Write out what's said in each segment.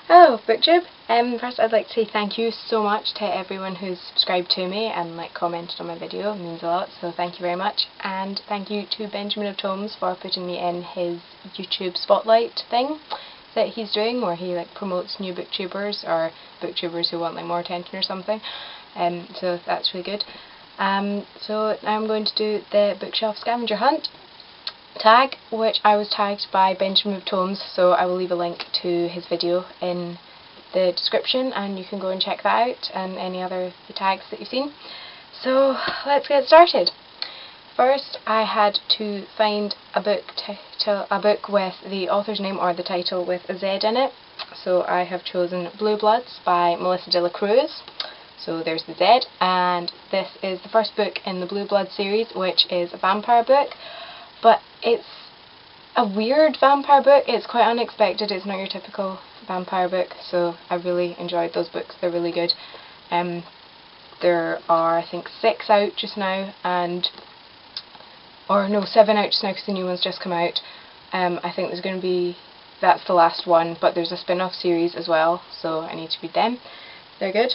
Hello, BookTube. First I'd like to say thank you so much to everyone who's subscribed to me and commented on my video. It means a lot, so thank you very much. And thank you to Benjamin of Tomes for putting me in his YouTube spotlight thing that he's doing, where he promotes new booktubers or booktubers who want more attention or something. So that's really good. So now I'm going to do the bookshelf scavenger hunt tag, which I was tagged by Benjamin of Tomes, so I will leave a link to his video in the description and you can go and check that out and any other tags that you've seen. So let's get started. First I had to find a book with the author's name or the title with a Z in it. So I have chosen Blue Bloods by Melissa de la Cruz. So there's the Z, and this is the first book in the Blue Blood series, which is a vampire book. But it's a weird vampire book. It's quite unexpected. It's not your typical vampire book, so I really enjoyed those books. They're really good. There are, I think, 6 out just now, or no, 7 out just now because the new one's just come out. I think there's going to be, that's the last one, but there's a spin-off series as well, so I need to read them. They're good.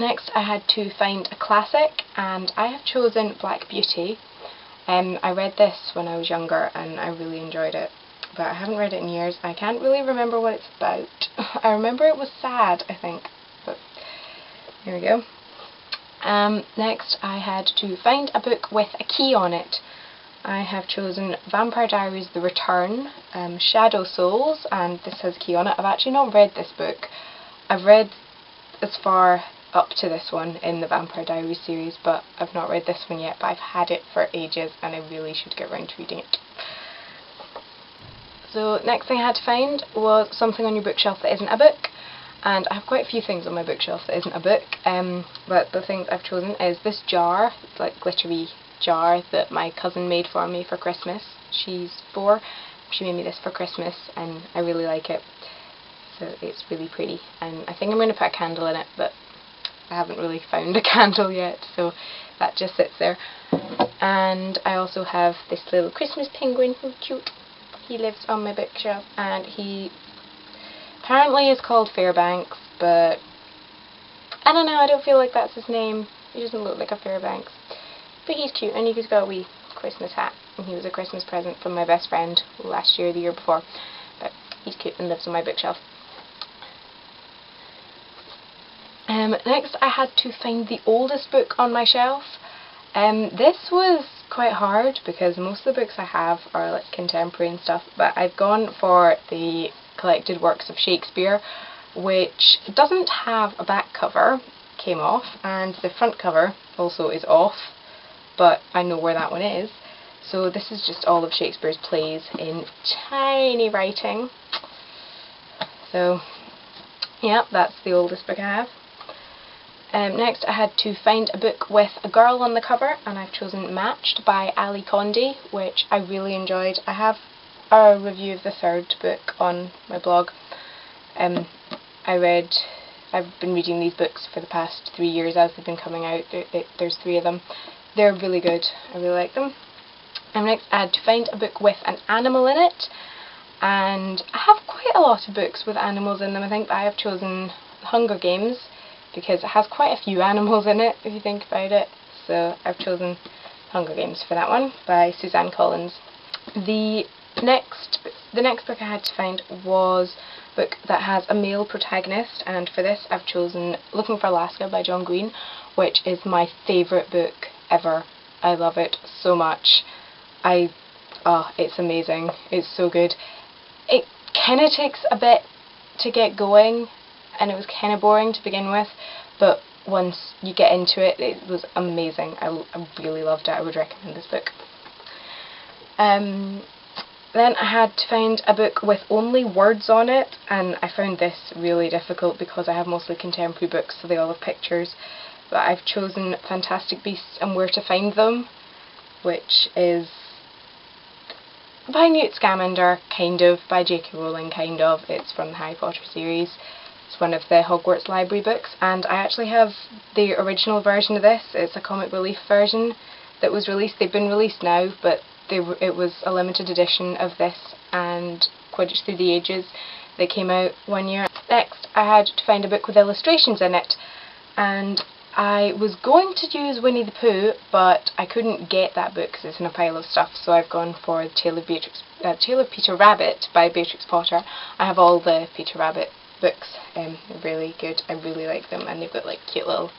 Next I had to find a classic, and I have chosen Black Beauty. I read this when I was younger and I really enjoyed it, but I haven't read it in years. I can't really remember what it's about. I remember it was sad, I think, but here we go. Next I had to find a book with a key on it. I have chosen Vampire Diaries The Return, Shadow Souls, and this has a key on it. I've actually not read this book. I've read as far up to this one in the Vampire Diaries series, but I've not read this one yet, but I've had it for ages and I really should get around to reading it. So next thing I had to find was something on your bookshelf that isn't a book, and I have quite a few things on my bookshelf that isn't a book, but the things I've chosen is this jar, glittery jar that my cousin made for me for Christmas. She's 4, she made me this for Christmas and I really like it, so it's really pretty, and I think I'm going to put a candle in it, but I haven't really found a candle yet, so that just sits there. And I also have this little Christmas penguin, who's cute. He lives on my bookshelf and he apparently is called Fairbanks, but I don't know, I don't feel like that's his name. He doesn't look like a Fairbanks. But he's cute and he's got a wee Christmas hat, and he was a Christmas present from my best friend last year or the year before. But he's cute and lives on my bookshelf. Next I had to find the oldest book on my shelf. This was quite hard because most of the books I have are contemporary and stuff, but I've gone for the collected works of Shakespeare, which doesn't have a back cover, came off, and the front cover also is off, but I know where that one is. So this is just all of Shakespeare's plays in tiny writing. So yeah, that's the oldest book I have. Next I had to find a book with a girl on the cover, and I've chosen Matched by Ali Condé, which I really enjoyed. I have a review of the 3rd book on my blog. I've been reading these books for the past 3 years as they've been coming out. There's 3 of them. They're really good. I really like them. Next I had to find a book with an animal in it, and I have quite a lot of books with animals in them, I think, but I have chosen Hunger Games, because it has quite a few animals in it, if you think about it. So I've chosen Hunger Games for that one, by Suzanne Collins. The next book I had to find was a book that has a male protagonist, and for this I've chosen Looking for Alaska by John Green, which is my favourite book ever. I love it so much. It's amazing. It's so good. It kind of takes a bit to get going, and it was kind of boring to begin with, but once you get into it, it was amazing. I really loved it. I would recommend this book. Then I had to find a book with only words on it, and I found this really difficult because I have mostly contemporary books, so they all have pictures, but I've chosen Fantastic Beasts and Where to Find Them, which is by Newt Scamander, kind of, by J.K. Rowling, kind of. It's from the Harry Potter series. It's one of the Hogwarts library books, and I actually have the original version of this. It's a comic relief version that was released. They've been released now, but it was a limited edition of this, and Quidditch Through the Ages that came out one year. Next I had to find a book with illustrations in it, and I was going to use Winnie the Pooh, but I couldn't get that book because it's in a pile of stuff, so I've gone for the Tale of Peter Rabbit by Beatrix Potter. I have all the Peter Rabbit books, they're really good, I really like them, and they've got like cute little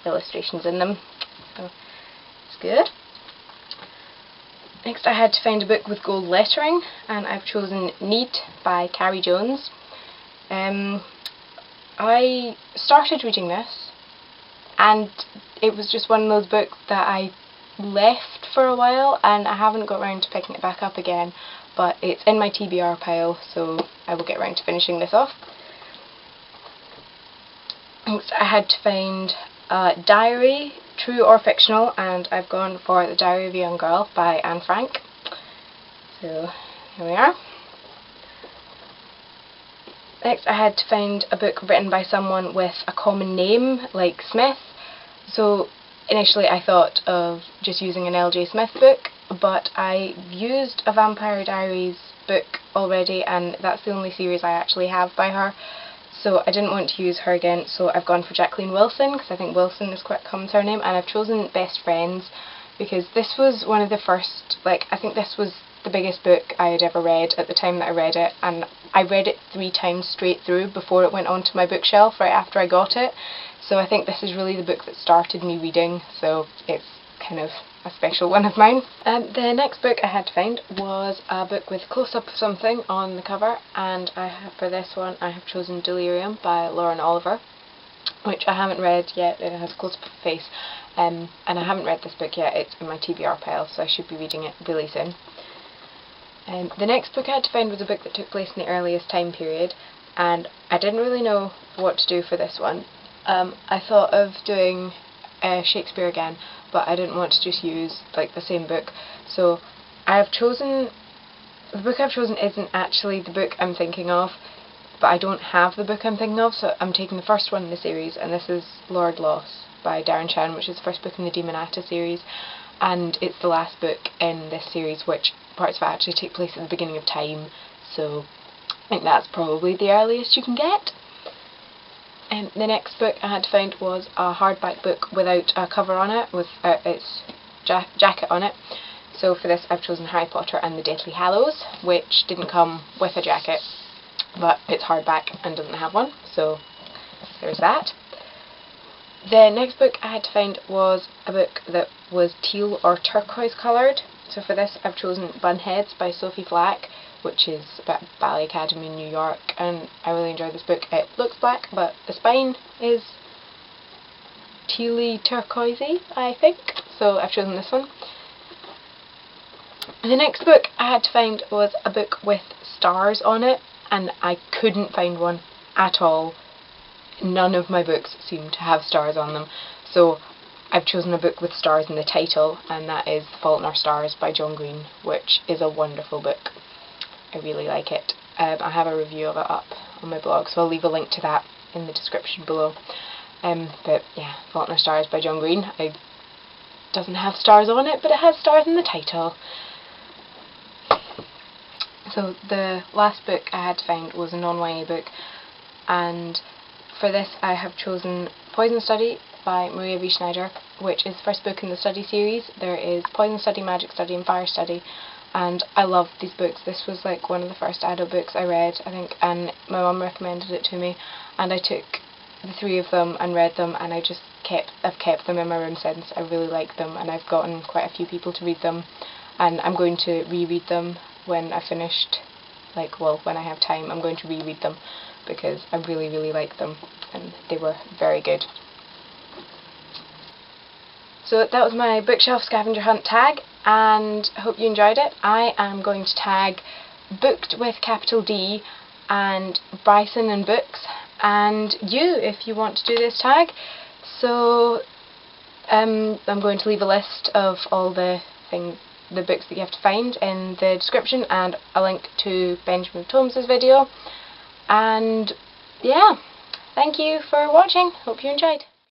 illustrations in them, so it's good. Next I had to find a book with gold lettering, and I've chosen Need by Carrie Jones. I started reading this, and it was just one of those books that I left for a while and I haven't got around to picking it back up again, but it's in my TBR pile, so I will get around to finishing this off. Next I had to find a diary, true or fictional, and I've gone for The Diary of a Young Girl by Anne Frank. So here we are. Next I had to find a book written by someone with a common name, like Smith. So initially I thought of just using an LJ Smith book, but I used a Vampire Diaries book already, and that's the only series I actually have by her. So I didn't want to use her again, so I've gone for Jacqueline Wilson, because I think Wilson is quite a common surname, and I've chosen Best Friends, because this was one of the first, I think this was the biggest book I had ever read at the time that I read it, and I read it 3 times straight through before it went onto my bookshelf right after I got it. So I think this is really the book that started me reading, so it's kind of a special one of mine. The next book I had to find was a book with close-up of something on the cover, and for this one I have chosen Delirium by Lauren Oliver, which I haven't read yet. It has a close-up of a face, and I haven't read this book yet. It's in my TBR pile, so I should be reading it really soon. The next book I had to find was a book that took place in the earliest time period, and I didn't really know what to do for this one. I thought of doing Shakespeare again, but I didn't want to just use the same book, so the book I've chosen isn't actually the book I'm thinking of, but I don't have the book I'm thinking of, so I'm taking the first one in the series, and this is Lord Loss by Darren Shan, which is the first book in the Demonata series, and it's the last book in this series, which parts of it actually take place at the beginning of time, so I think that's probably the earliest you can get. The next book I had to find was a hardback book without a cover on it, with its jacket on it. So for this I've chosen Harry Potter and the Deathly Hallows, which didn't come with a jacket, but it's hardback and doesn't have one, so there's that. The next book I had to find was a book that was teal or turquoise coloured. So for this I've chosen Bunheads by Sophie Flack, which is about Ballet Academy in New York, and I really enjoyed this book. It looks black, but the spine is tealy turquoisey, I think, so I've chosen this one. The next book I had to find was a book with stars on it, and I couldn't find one at all. None of my books seem to have stars on them, so I've chosen a book with stars in the title, and that is The Fault in Our Stars by John Green, which is a wonderful book. I really like it. I have a review of it up on my blog, so I'll leave a link to that in the description below. But yeah, Fault in Our Stars by John Green. It doesn't have stars on it, but it has stars in the title. So the last book I had to find was a non-YA book, and for this I have chosen Poison Study by Maria V. Schneider, which is the first book in the study series. There is Poison Study, Magic Study and Fire Study, and I love these books. This was one of the first adult books I read, I think, and my mum recommended it to me, and I took the 3 of them and read them, and I've kept them in my room since. I really like them, and I've gotten quite a few people to read them, and I'm going to reread them when I finished, when I have time. I'm going to reread them because I really, really like them, and they were very good. So that was my bookshelf scavenger hunt tag, and I hope you enjoyed it. I am going to tag Booked with capital D and Bryson and Books, and you if you want to do this tag. So I'm going to leave a list of all the books that you have to find in the description, and a link to Benjamin Thomas's video. And yeah, thank you for watching. Hope you enjoyed.